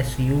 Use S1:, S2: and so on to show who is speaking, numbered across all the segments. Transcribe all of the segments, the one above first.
S1: SU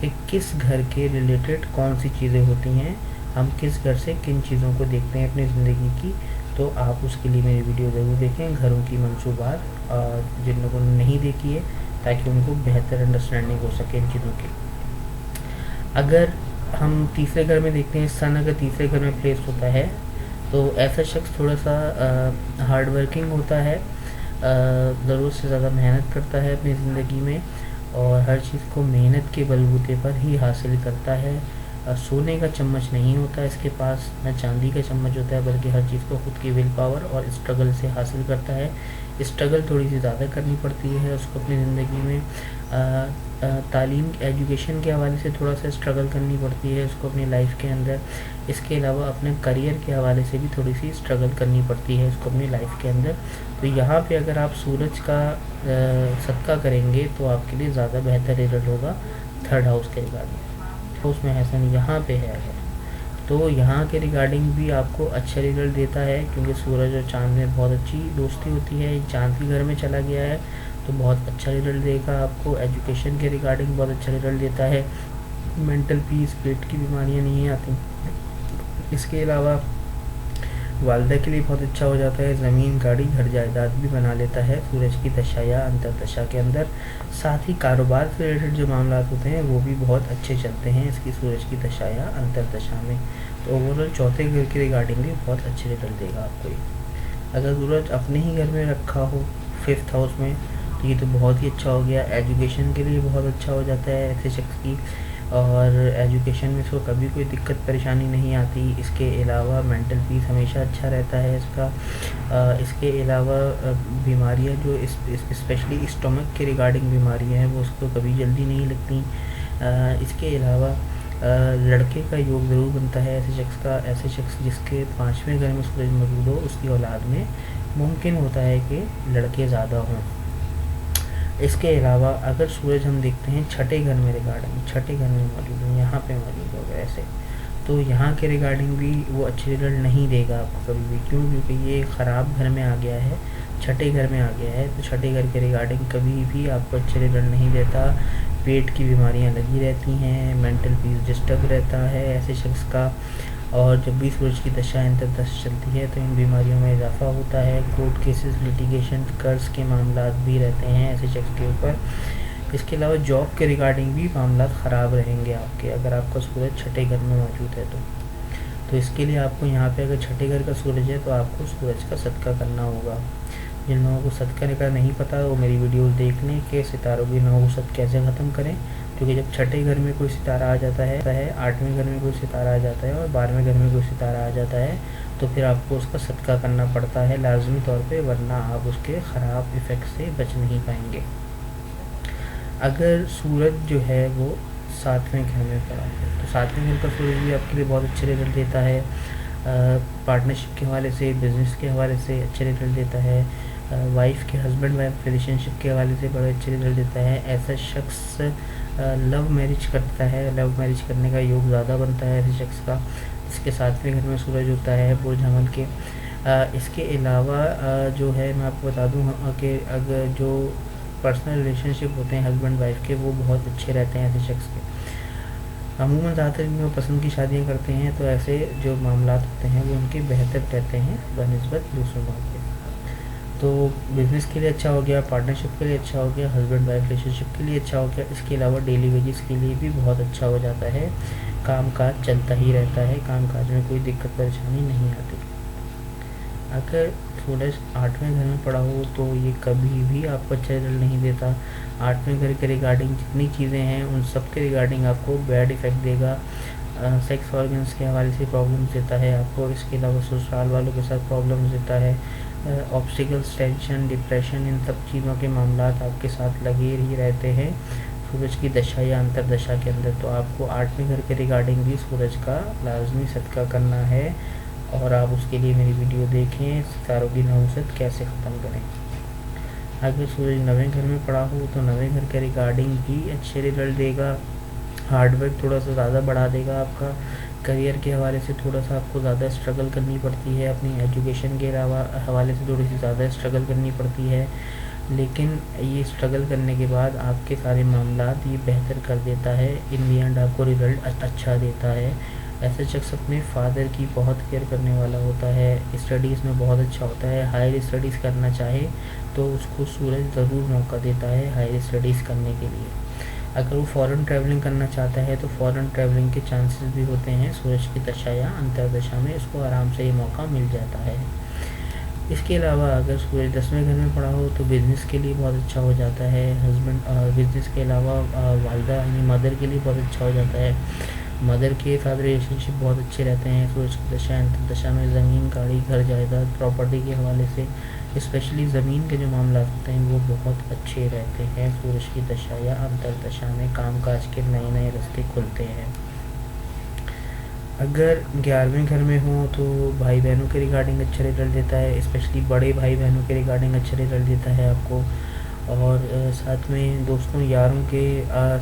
S1: کہ کس گھر کے ریلیٹڈ کون سی چیزیں ہوتی ہیں، ہم کس گھر سے کن چیزوں کو دیکھتے ہیں اپنی زندگی کی. تو آپ اس کے لیے میری ویڈیو ضرور دیکھیں، گھروں کی منصوبات، اور جن لوگوں نے نہیں دیکھی ہے تاکہ ان کو بہتر انڈرسٹینڈنگ ہو سکے ان چیزوں کی. اگر ہم تیسرے گھر میں دیکھتے ہیں، سن اگر تیسرے گھر میں پلیس ہوتا ہے تو ایسا شخص تھوڑا سا ہارڈ ورکنگ ہوتا ہے، ضرورت سے زیادہ محنت کرتا ہے اپنی زندگی میں، اور ہر چیز کو محنت کے بلبوتے پر ہی حاصل کرتا ہے. سونے کا چمچ نہیں ہوتا اس کے پاس، نہ چاندی کا چمچ ہوتا ہے، بلکہ ہر چیز کو خود کی ول پاور اور اسٹرگل سے حاصل کرتا ہے. اسٹرگل تھوڑی سی زیادہ کرنی پڑتی ہے اس کو اپنی زندگی میں. تعلیم ایجوکیشن کے حوالے سے تھوڑا سا اسٹرگل کرنی پڑتی ہے اس کو اپنی لائف کے اندر. اس کے علاوہ اپنے کریئر کے حوالے سے بھی تھوڑی سی اسٹرگل کرنی پڑتی ہے اس کو اپنی لائف کے اندر. تو یہاں پہ اگر آپ سورج کا صدقہ کریں گے تو آپ کے لیے زیادہ بہتر رزلٹ ہوگا تھرڈ ہاؤس کے ریگارڈنگ. اس میں ایسا نہیں یہاں پہ ہے اگر تو یہاں کے ریگارڈنگ بھی آپ کو اچھا رزلٹ دیتا ہے، کیونکہ سورج اور چاند میں بہت اچھی دوستی ہوتی ہے. چاند کے گھر میں چلا گیا ہے تو بہت اچھا رزلٹ دے گا آپ کو. ایجوکیشن کے ریگارڈنگ بہت اچھا رزلٹ دیتا ہے. مینٹل پیس، پیٹ کی بیماریاں نہیں آتی. اس کے علاوہ والدہ کے لیے بہت اچھا ہو جاتا ہے، زمین، گاڑی، گھر، جائیداد بھی بنا لیتا ہے سورج کی دشا یا انتر دشا کے اندر. ساتھ ہی کاروبار سے ریلیٹڈ جو معاملات ہوتے ہیں وہ بھی بہت اچھے چلتے ہیں اس کی سورج کی دشا یا انتر دشا میں. تو اوورآل چوتھے گھر کی ریگارڈنگ بھی بہت اچھے رزلٹ دے گا آپ کو. اگر سورج اپنے ہی گھر میں رکھا ہو 5th ہاؤس میں تو یہ تو بہت ہی اچھا ہو گیا. ایجوکیشن کے لیے بہت اچھا ہو جاتا ہے ایسے شخص کی، اور ایجوکیشن میں اس کو کبھی کوئی دقت پریشانی نہیں آتی. اس کے علاوہ مینٹل پیس ہمیشہ اچھا رہتا ہے اس کا. اس کے علاوہ بیماریاں جو اسپیشلی اسٹمک کے ریگارڈنگ بیماریاں ہیں وہ اس کو کبھی جلدی نہیں لگتی. اس کے علاوہ لڑکے کا یوگ ضرور بنتا ہے ایسے شخص جس کے 5ویں گھر میں سورج موجود ہو، اس کی اولاد میں ممکن ہوتا ہے کہ لڑکے زیادہ ہوں. اس کے علاوہ اگر سورج ہم دیکھتے ہیں چھٹے گھر میں ریگارڈنگ، چھٹے گھر میں موجود ہے، یہاں پہ موجود ہوگا ایسے، تو یہاں کے ریگارڈنگ بھی وہ اچھے رزلٹ نہیں دے گا آپ کو کبھی بھی. کیوں؟ کیونکہ یہ خراب گھر میں آ گیا ہے، چھٹے گھر میں آ گیا ہے. تو چھٹے گھر کے ریگارڈنگ کبھی بھی آپ کو اچھے رزلٹ نہیں دیتا. پیٹ کی بیماریاں لگی رہتی ہیں، مینٹل پیس ڈسٹرب رہتا ہے ایسے شخص کا. اور جب بھی سورج کی دشا انتر دشا چلتی ہے تو ان بیماریوں میں اضافہ ہوتا ہے. کورٹ کیسز، لیٹیگیشن، قرض کے معاملات بھی رہتے ہیں ایسے شخص کے اوپر. اس کے علاوہ جاب کے ریگارڈنگ بھی معاملات خراب رہیں گے آپ کے، اگر آپ کا سورج چھٹے گھر میں موجود ہے تو اس کے لیے آپ کو یہاں پہ اگر چھٹے گھر کا سورج ہے تو آپ کو سورج کا صدقہ کرنا ہوگا. جن لوگوں کو صدقہ کا نہیں پتہ وہ میری ویڈیوز دیکھ لیں کہ ستاروں کی نحوست کیسے ختم کریں. کیونکہ جب چھٹے گھر میں کوئی ستارہ آ جاتا ہے، 8ویں گھر میں کوئی ستارہ آ جاتا ہے اور 12ویں گھر میں کوئی ستارہ آ جاتا ہے تو پھر آپ کو اس کا صدقہ کرنا پڑتا ہے لازمی طور پہ، ورنہ آپ اس کے خراب ایفیکٹ سے بچ نہیں پائیں گے. اگر سورج جو ہے وہ 7ویں گھر میں پڑا ہے تو 7ویں گھر کا سورج بھی آپ کے لیے بہت اچھے رزلٹ دیتا ہے. پارٹنرشپ کے حوالے سے، بزنس کے حوالے سے اچھے رزلٹ دیتا ہے. وائف کے ہسبینڈ وائف ریلیشن شپ کے حوالے سے بڑے اچھے رزلٹ دیتا ہے. ایسا شخص لو میرج کرتا ہے، لو میرج کرنے کا یوگ زیادہ بنتا ہے ایسے شخص کا جس کے 7ویں گھر میں سورج ہوتا ہے برج حمل کے. اس کے علاوہ جو ہے میں آپ کو بتا دوں کہ اگر جو پرسنل ریلیشن شپ ہوتے ہیں ہسبینڈ وائف کے وہ بہت اچھے رہتے ہیں ایسے شخص کے. عموماً زیادہ تر جو پسند کی شادیاں کرتے ہیں تو ایسے جو معاملات ہوتے ہیں وہ ان کے بہتر رہتے ہیں بنسبت دوسروں لوگوں کے. تو بزنس کے لیے اچھا ہو گیا، پارٹنرشپ کے لیے اچھا ہو گیا، ہسبینڈ وائف ریلیشن شپ کے لیے اچھا ہو گیا. اس کے علاوہ ڈیلی ویجز کے لیے بھی بہت اچھا ہو جاتا ہے. کام کاج چلتا ہی رہتا ہے، کام کاج میں کوئی دقت پریشانی نہیں آتی. اگر سورج 8ویں گھر میں پڑا ہو تو یہ کبھی بھی آپ کو اچھا رزلٹ نہیں دیتا. 8ویں گھر کے ریگارڈنگ جتنی چیزیں ہیں ان سب کے ریگارڈنگ آپ کو بیڈ ایفیکٹ دے گا. سیکس آرگنس کے حوالے سے پرابلمس دیتا ہے آپ کو. اس کے علاوہ سسرال والوں کے ساتھ پرابلمس دیتا ہے. آبسٹیکلس، ٹینشن، ڈپریشن، ان سب چیزوں کے معاملات آپ کے ساتھ لگے ہی رہتے ہیں سورج کی دشا یا انتر دشا کے اندر. تو آپ کو 8ویں گھر کے ریگارڈنگ بھی سورج کا لازمی صدقہ کرنا ہے، اور آپ اس کے لیے میری ویڈیو دیکھیں ستاروں کی نحوست کیسے ختم کریں. اگر سورج 9ویں گھر میں پڑا ہو تو 9ویں گھر کے ریگارڈنگ بھی اچھے رزلٹ دے گا. ہارڈ ورک تھوڑا سا زیادہ بڑھا دے گا آپ کا. کریئر کے حوالے سے تھوڑا سا آپ کو زیادہ اسٹرگل کرنی پڑتی ہے. اپنی ایجوکیشن کے علاوہ حوالے سے تھوڑی سی زیادہ اسٹرگل کرنی پڑتی ہے. لیکن یہ اسٹرگل کرنے کے بعد آپ کے سارے معاملات یہ بہتر کر دیتا ہے، ان دی اینڈ آپ کو رزلٹ اچھا دیتا ہے۔ ایسا شخص اپنے فادر کی بہت کیئر کرنے والا ہوتا ہے، اسٹڈیز میں بہت اچھا ہوتا ہے، ہائر اسٹڈیز کرنا چاہے تو اس کو سورج ضرور موقع دیتا ہے ہائر اسٹڈیز کرنے کے لیے۔ اگر وہ فورن ٹریولنگ کرنا چاہتا ہے تو فورن ٹریولنگ کے چانسز بھی ہوتے ہیں، سورج کی دشا یا انتردشا میں اس کو آرام سے یہ موقع مل جاتا ہے۔ اس کے علاوہ اگر سورج 10ویں گھر میں پڑا ہو تو بزنس کے لیے بہت اچھا ہو جاتا ہے، ہسبینڈ بزنس کے علاوہ والدہ یعنی مدر کے لیے بہت اچھا ہو جاتا ہے، مدر کے ساتھ ریلیشن شپ بہت اچھے رہتے ہیں سورج کی دشا انتردشا میں۔ زمین گاڑی گھر جائیداد پراپرٹی کے حوالے سے اسپیشلی زمین کے جو معاملات ہوتے ہیں وہ بہت اچھے رہتے ہیں سورج کی دشا یا انتردشا میں، کام کاج کے نئے نئے راستے کھلتے ہیں۔ اگر 11ویں گھر میں ہوں تو بھائی بہنوں کے ریگارڈنگ اچھا رزلٹ دیتا ہے، اسپیشلی بڑے بھائی بہنوں کے ریگارڈنگ اچھا رزلٹ دیتا ہے آپ کو، اور ساتھ میں دوستوں یاروں کے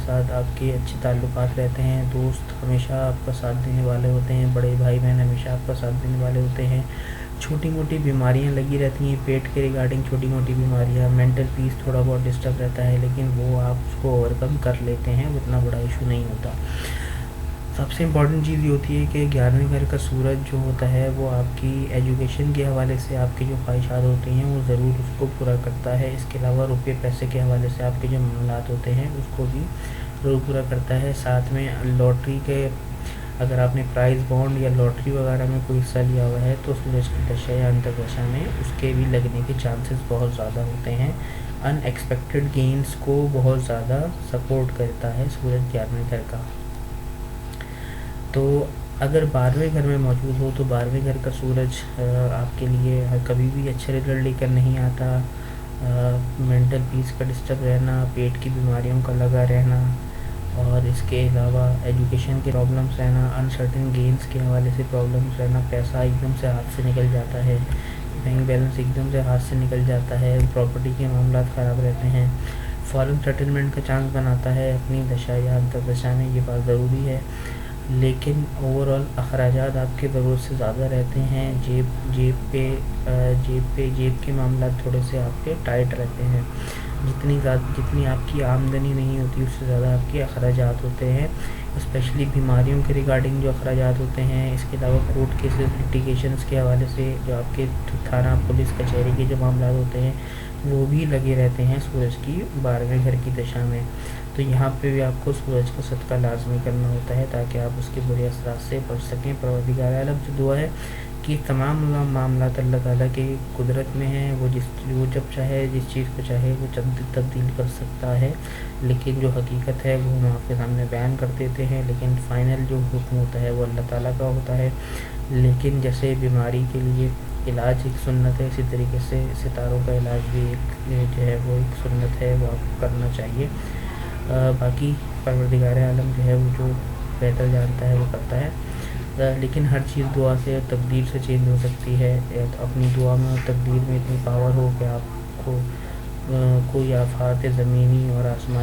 S1: ساتھ آپ کے اچھے تعلقات رہتے ہیں، دوست ہمیشہ آپ کا ساتھ دینے والے ہوتے ہیں، بڑے بھائی بہن ہمیشہ آپ کا ساتھ دینے والے ہوتے ہیں۔ چھوٹی موٹی بیماریاں لگی رہتی ہیں پیٹ کے ریگارڈنگ، چھوٹی موٹی بیماریاں، مینٹل پیس تھوڑا بہت ڈسٹرب رہتا ہے، لیکن وہ آپ اس کو اوور کم کر لیتے ہیں، وہ اتنا بڑا ایشو نہیں ہوتا۔ سب سے امپورٹنٹ چیز یہ ہوتی ہے کہ 11ویں گھر کا سورج جو ہوتا ہے وہ آپ کی ایجوکیشن کے حوالے سے آپ کی جو خواہشات ہوتی ہیں وہ ضرور اس کو پورا کرتا ہے، اس کے علاوہ روپے پیسے کے حوالے سے آپ کے جو معاملات ہوتے ہیں اس کو بھی ضرور پورا کرتا ہے۔ ساتھ میں لاٹری کے اگر آپ نے پرائز بانڈ یا لاٹری وغیرہ میں کوئی حصہ لیا ہوا ہے تو سورج کی دشا یا انتردشا میں اس کے بھی لگنے کے چانسز بہت زیادہ ہوتے ہیں، ان ایکسپیکٹڈ گینز کو بہت زیادہ سپورٹ کرتا ہے سورج 11ویں گھر کا۔ تو اگر 12ویں گھر میں موجود ہو تو 12ویں گھر کا سورج آپ کے لیے کبھی بھی اچھے رزلٹ لے کر نہیں آتا، مینٹل پیس کا ڈسٹرب رہنا، پیٹ کی بیماریوں کا لگا رہنا، اور اس کے علاوہ ایجوکیشن کے پرابلمس رہنا، انسرٹن گینز کے حوالے سے پرابلمس رہنا، پیسہ ایک دم سے ہاتھ سے نکل جاتا ہے، بینک بیلنس ایک دم سے ہاتھ سے نکل جاتا ہے، پراپرٹی کے معاملات خراب رہتے ہیں، فارن سیٹلمنٹ کا چانس بناتا ہے اپنی دشا یا انتردشا میں، یہ بات ضروری ہے۔ لیکن اوور آل اخراجات آپ کے ضرورت سے زیادہ رہتے ہیں، جیب کے معاملات تھوڑے سے آپ کے ٹائٹ رہتے ہیں، جتنی آپ کی آمدنی نہیں ہوتی اس سے زیادہ آپ کے اخراجات ہوتے ہیں، اسپیشلی بیماریوں کے ریگارڈنگ جو اخراجات ہوتے ہیں، اس کے علاوہ کورٹ کیسز لٹیگیشنس کے حوالے سے جو آپ کے تھانہ پولیس کچہری کے جو معاملات ہوتے ہیں وہ بھی لگے رہتے ہیں سورج کی 12ویں گھر کی دشا میں۔ تو یہاں پہ بھی آپ کو سورج کا صدقہ لازمی کرنا ہوتا ہے تاکہ آپ اس کے برے اثرات سے بچ سکیں۔ پروردگار عالم سے دعا ہے کہ تمام معاملات اللہ تعالیٰ کی قدرت میں ہیں، وہ جب چاہے جس چیز کو چاہے وہ تبدیل کر سکتا ہے، لیکن جو حقیقت ہے وہ ہم آپ کے سامنے بیان کر دیتے ہیں، لیکن فائنل جو حکم ہوتا ہے وہ اللہ تعالیٰ کا ہوتا ہے۔ لیکن جیسے بیماری کے لیے علاج ایک سنت ہے، اسی طریقے سے ستاروں کا علاج بھی ایک جو ہے وہ ایک سنت ہے، وہ آپ کو کرنا چاہیے۔ باقی پروردگار عالم جو ہے وہ جو بہتر جانتا ہے وہ کرتا ہے، لیکن ہر چیز دعا سے اور تقدیر سے چینج ہو سکتی ہے۔ اپنی دعا میں اور تقدیر میں اتنی پاور ہو کہ آپ کو کوئی آفات زمینی اور آسمانی